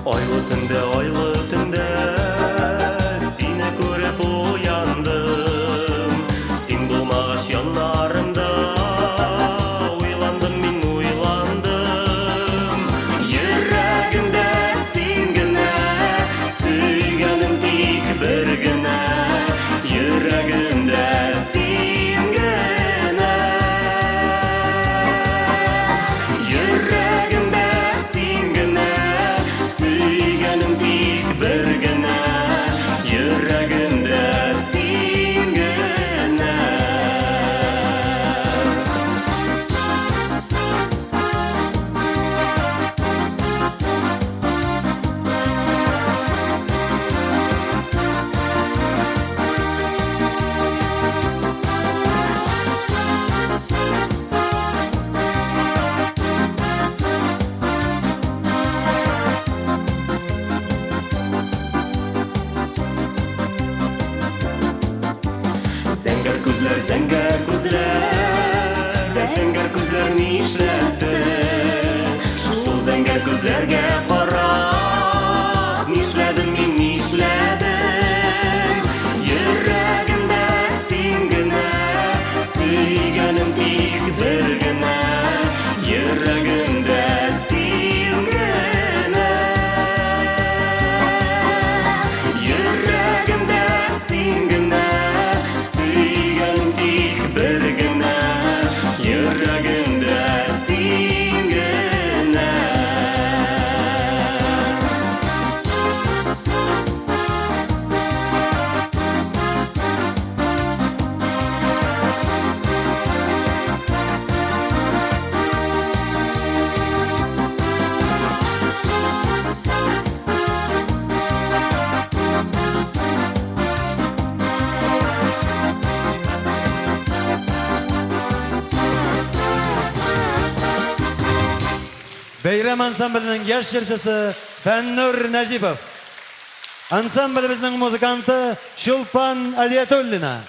Oylы tünde seni көріп ояндым. Сен болмағаш янарымда ойландым, мен ойландым. Йөрәгімдә сен генә, сөйгәнем тик бер генә. Йөрәгемдә сен генә. Йөрәгемдә сен генә, сөйгәнем тик бер генә. Йөрәгемдә сен генә. Зәңгәр күзләр, зәңгәр күзләр нишләтте? Шул зәңгәр күзләргә карап, нишләдем мин, нишләдем? Йөрәгемдә син генә, сөйгәнем тик бер генә. Йөрәгемдә син генә. Йөрәгемдә син генә, сөйгәнем тик бер генә. Йөрәгемдә син генә. Бәйрәм ансамблінің яш җырчысы Фәннур Нәҗипов. Ансамблебезнең музыканты Чулпан Алиятуллина.